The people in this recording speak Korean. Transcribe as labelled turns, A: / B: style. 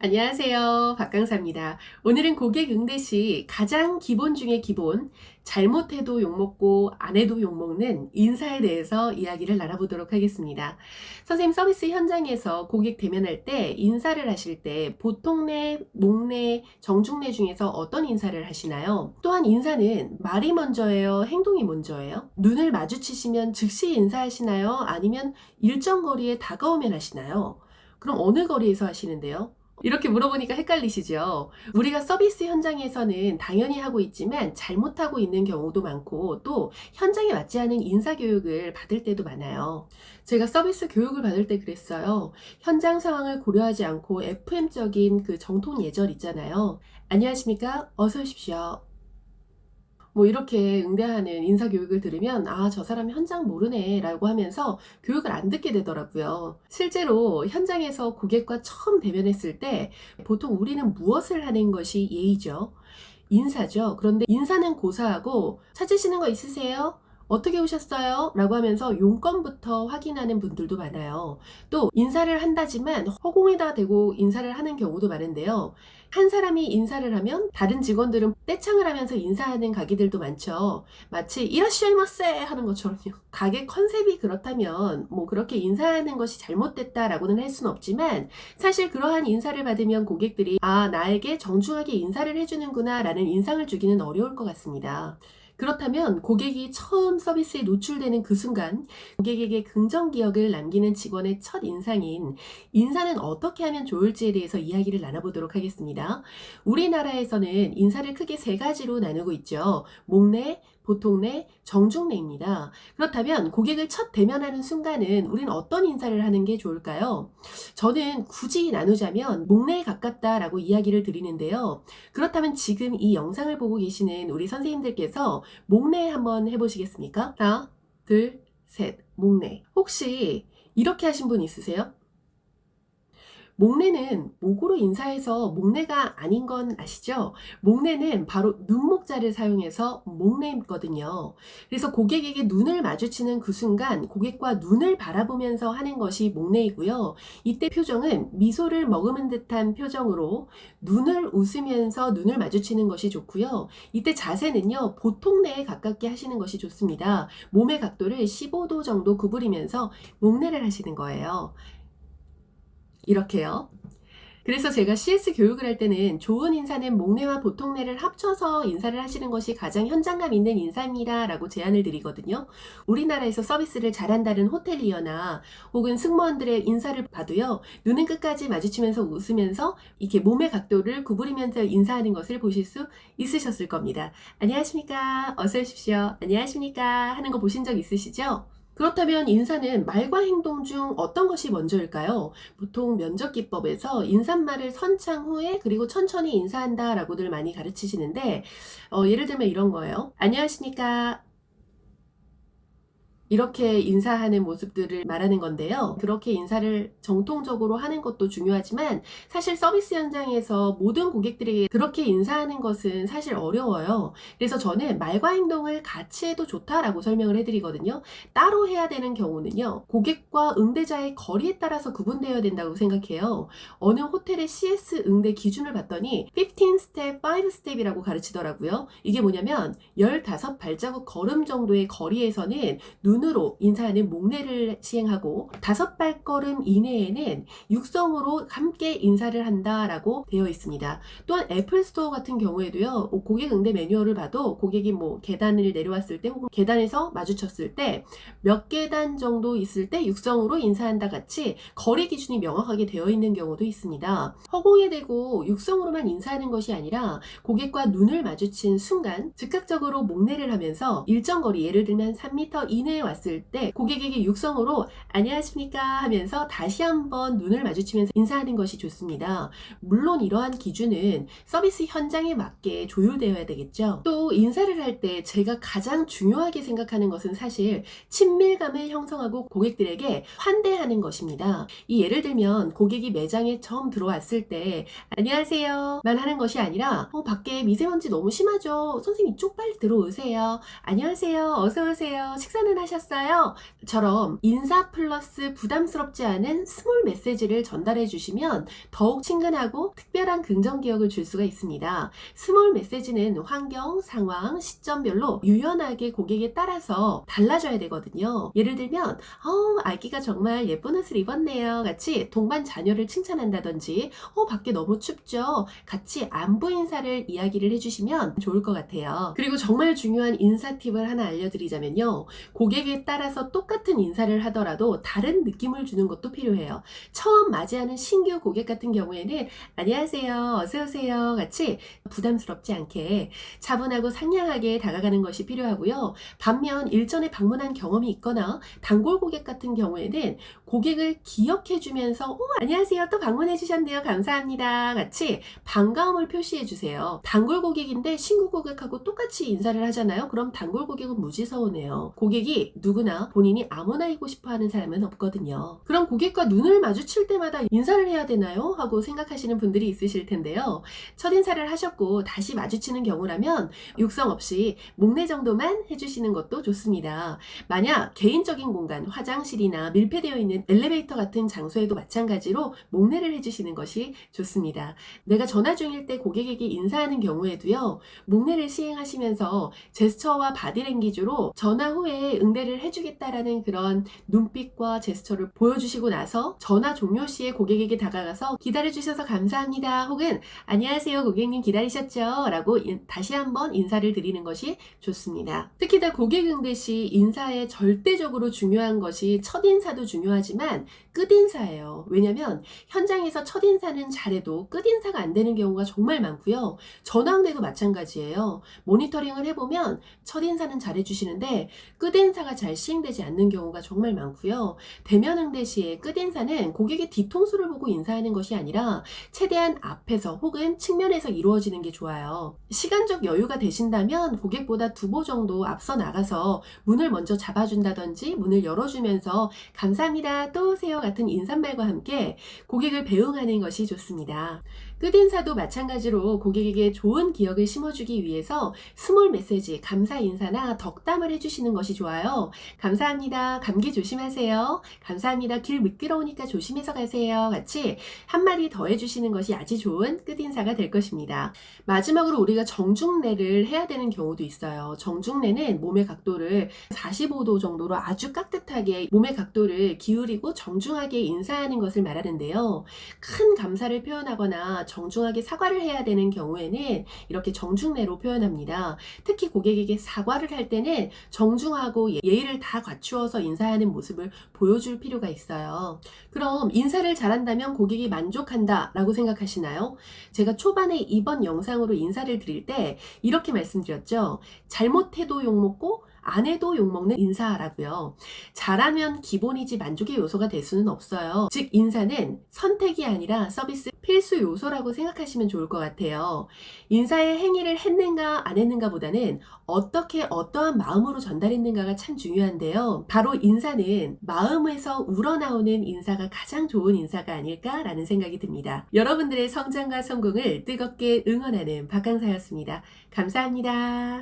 A: 안녕하세요. 박강사입니다. 오늘은 고객 응대 시 가장 기본 중에 기본, 잘못해도 욕먹고 안 해도 욕먹는 인사에 대해서 이야기를 나눠보도록 하겠습니다. 선생님 서비스 현장에서 고객 대면할 때 인사를 하실 때 보통내, 목내, 정중내 중에서 어떤 인사를 하시나요? 또한 인사는 말이 먼저예요? 행동이 먼저예요? 눈을 마주치시면 즉시 인사하시나요? 아니면 일정 거리에 다가오면 하시나요? 그럼 어느 거리에서 하시는데요? 이렇게 물어보니까 헷갈리시죠? 우리가 서비스 현장에서는 당연히 하고 있지만 잘못하고 있는 경우도 많고 또 현장에 맞지 않은 인사교육을 받을 때도 많아요. 제가 서비스 교육을 받을 때 그랬어요. 현장 상황을 고려하지 않고 FM적인 그 정통 예절 있잖아요. 안녕하십니까? 어서 오십시오. 뭐 이렇게 응대하는 인사교육을 들으면 저 사람 현장 모르네 라고 하면서 교육을 안 듣게 되더라고요. 실제로 현장에서 고객과 처음 대면했을 때 보통 우리는 무엇을 하는 것이 예의죠? 인사죠. 그런데 인사는 고사하고 찾으시는 거 있으세요? 어떻게 오셨어요? 라고 하면서 용건부터 확인하는 분들도 많아요. 또 인사를 한다지만 허공에다 대고 인사를 하는 경우도 많은데요. 한 사람이 인사를 하면 다른 직원들은 떼창을 하면서 인사하는 가게들도 많죠. 마치 이라시아이마세 하는 것처럼요. 가게 컨셉이 그렇다면 뭐 그렇게 인사하는 것이 잘못됐다라고는 할 수는 없지만 사실 그러한 인사를 받으면 고객들이 나에게 정중하게 인사를 해주는구나 라는 인상을 주기는 어려울 것 같습니다. 그렇다면 고객이 처음 서비스에 노출되는 그 순간 고객에게 긍정 기억을 남기는 직원의 첫 인상인 인사는 어떻게 하면 좋을지에 대해서 이야기를 나눠보도록 하겠습니다. 우리나라에서는 인사를 크게 세 가지로 나누고 있죠. 목내, 보통내, 정중내입니다. 그렇다면 고객을 첫 대면하는 순간은 우리는 어떤 인사를 하는 게 좋을까요? 저는 굳이 나누자면 목내에 가깝다라고 이야기를 드리는데요. 그렇다면 지금 이 영상을 보고 계시는 우리 선생님들께서 목내 한번 해보시겠습니까? 하나, 둘, 셋, 목내. 혹시 이렇게 하신 분 있으세요? 목내는 목으로 인사해서 목내가 아닌 건 아시죠? 목내는 바로 눈목자를 사용해서 목내거든요. 그래서 고객에게 눈을 마주치는 그 순간 고객과 눈을 바라보면서 하는 것이 목내이고요. 이때 표정은 미소를 머금은 듯한 표정으로 눈을 웃으면서 눈을 마주치는 것이 좋고요. 이때 자세는요, 보통내에 가깝게 하시는 것이 좋습니다. 몸의 각도를 15도 정도 구부리면서 목내를 하시는 거예요. 이렇게요. 그래서 제가 CS 교육을 할 때는 좋은 인사는 목내와 보통내를 합쳐서 인사를 하시는 것이 가장 현장감 있는 인사입니다 라고 제안을 드리거든요. 우리나라에서 서비스를 잘한다는 호텔리어나 혹은 승무원들의 인사를 봐도요, 눈은 끝까지 마주치면서 웃으면서 이렇게 몸의 각도를 구부리면서 인사하는 것을 보실 수 있으셨을 겁니다. 안녕하십니까? 어서 오십시오. 안녕하십니까? 하는 거 보신 적 있으시죠? 그렇다면 인사는 말과 행동 중 어떤 것이 먼저일까요? 보통 면접기법에서 인사말을 선창 후에 그리고 천천히 인사한다 라고들 많이 가르치시는데 예를 들면 이런 거예요. 안녕하십니까? 이렇게 인사하는 모습들을 말하는 건데요. 그렇게 인사를 정통적으로 하는 것도 중요하지만 사실 서비스 현장에서 모든 고객들에게 그렇게 인사하는 것은 사실 어려워요. 그래서 저는 말과 행동을 같이 해도 좋다라고 설명을 해드리거든요. 따로 해야 되는 경우는요, 고객과 응대자의 거리에 따라서 구분되어야 된다고 생각해요. 어느 호텔의 CS 응대 기준을 봤더니 15스텝, 5스텝이라고 가르치더라고요. 이게 뭐냐면 15발자국 걸음 정도의 거리에서는 눈으로 인사하는 목례를 시행하고 5발걸음 이내에는 육성으로 함께 인사를 한다라고 되어 있습니다. 또한 애플스토어 같은 경우에도요, 고객 응대 매뉴얼을 봐도 고객이 뭐 계단을 내려왔을 때 혹은 계단에서 마주쳤을 때 몇 계단 정도 있을 때 육성으로 인사한다 같이 거리 기준이 명확하게 되어 있는 경우도 있습니다. 허공에 대고 육성으로만 인사하는 것이 아니라 고객과 눈을 마주친 순간 즉각적으로 목례를 하면서 일정 거리, 예를 들면 3m 이내에 왔을 때 고객에게 육성으로 안녕하십니까 하면서 다시 한번 눈을 마주치면서 인사하는 것이 좋습니다. 물론 이러한 기준은 서비스 현장에 맞게 조율되어야 되겠죠. 또 인사를 할 때 제가 가장 중요하게 생각하는 것은 사실 친밀감을 형성하고 고객들에게 환대하는 것입니다. 이 예를 들면 고객이 매장에 처음 들어왔을 때 안녕하세요 만 하는 것이 아니라 밖에 미세먼지 너무 심하죠? 선생님 이쪽 빨리 들어오세요. 안녕하세요. 어서오세요. 식사는 하셨어요? 하셨어요. 처럼 인사 플러스 부담스럽지 않은 스몰 메시지를 전달해 주시면 더욱 친근하고 특별한 긍정 기억을 줄 수가 있습니다. 스몰 메시지는 환경, 상황, 시점별로 유연하게 고객에 따라서 달라져야 되거든요. 예를 들면 아기가 정말 예쁜 옷을 입었네요 같이 동반 자녀를 칭찬한다든지 밖에 너무 춥죠 같이 안부 인사를 이야기를 해주시면 좋을 것 같아요. 그리고 정말 중요한 인사 팁을 하나 알려드리자면요, 고객에 따라서 똑같은 인사를 하더라도 다른 느낌을 주는 것도 필요해요. 처음 맞이하는 신규 고객 같은 경우에는 안녕하세요, 어서오세요 같이 부담스럽지 않게 차분하고 상냥하게 다가가는 것이 필요하고요. 반면 일전에 방문한 경험이 있거나 단골 고객 같은 경우에는 고객을 기억해 주면서 안녕하세요, 또 방문해 주셨네요, 감사합니다 같이 반가움을 표시해 주세요. 단골 고객인데 신규 고객하고 똑같이 인사를 하잖아요. 그럼 단골 고객은 무지 서운해요. 고객이 누구나 본인이 아무나이고 싶어 하는 사람은 없거든요. 그럼 고객과 눈을 마주칠 때마다 인사를 해야 되나요? 하고 생각하시는 분들이 있으실 텐데요. 첫인사를 하셨고 다시 마주치는 경우라면 육성 없이 목례 정도만 해주시는 것도 좋습니다. 만약 개인적인 공간, 화장실이나 밀폐되어 있는 엘리베이터 같은 장소에도 마찬가지로 목례를 해주시는 것이 좋습니다. 내가 전화 중일 때 고객에게 인사하는 경우에도요, 목례를 시행하시면서 제스처와 바디랭귀지로 전화 후에 응대를 해주겠다라는 그런 눈빛과 제스처를 보여주시고 나서 전화 종료 시에 고객에게 다가가서 기다려주셔서 감사합니다 혹은 안녕하세요 고객님 기다리셨죠? 라고 다시 한번 인사를 드리는 것이 좋습니다. 특히 다 고객 응대 시 인사에 절대적으로 중요한 것이 첫인사도 중요하지만 끝인사예요. 왜냐면 현장에서 첫인사는 잘해도 끝인사가 안 되는 경우가 정말 많고요. 전화 응대도 마찬가지예요. 모니터링을 해보면 첫인사는 잘해주시는데 끝인사가 잘 시행되지 않는 경우가 정말 많고요. 대면 응대 시에 끝인사는 고객의 뒤통수를 보고 인사하는 것이 아니라 최대한 앞에서 혹은 측면에서 이루어지는 게 좋아요. 시간적 여유가 되신다면 고객보다 2보 정도 앞서 나가서 문을 먼저 잡아준다든지 문을 열어주면서 감사합니다, 또 오세요 같은 인사말과 함께 고객을 배웅하는 것이 좋습니다. 끝인사도 마찬가지로 고객에게 좋은 기억을 심어주기 위해서 스몰 메시지, 감사 인사나 덕담을 해주시는 것이 좋아요. 감사합니다, 감기 조심하세요, 감사합니다, 길 미끄러우니까 조심해서 가세요 같이 한마디 더 해주시는 것이 아주 좋은 끝인사가 될 것입니다. 마지막으로 우리가 정중례를 해야 되는 경우도 있어요. 정중례는 몸의 각도를 45도 정도로 아주 깍듯하게 몸의 각도를 기울이고 정중하게 인사하는 것을 말하는데요. 큰 감사를 표현하거나 정중하게 사과를 해야 되는 경우에는 이렇게 정중례로 표현합니다. 특히 고객에게 사과를 할 때는 정중하고 예의를 다 갖추어서 인사하는 모습을 보여줄 필요가 있어요. 그럼 인사를 잘한다면 고객이 만족한다 라고 생각하시나요? 제가 초반에 이번 영상으로 인사를 드릴 때 이렇게 말씀드렸죠. 잘못해도 욕먹고 안 해도 욕먹는 인사라고요. 잘하면 기본이지 만족의 요소가 될 수는 없어요. 즉 인사는 선택이 아니라 서비스 필수 요소라고 생각하시면 좋을 것 같아요. 인사의 행위를 했는가 안 했는가 보다는 어떻게 어떠한 마음으로 전달했는가가 참 중요한데요. 바로 인사는 마음에서 우러나오는 인사가 가장 좋은 인사가 아닐까라는 생각이 듭니다. 여러분들의 성장과 성공을 뜨겁게 응원하는 박강사였습니다. 감사합니다.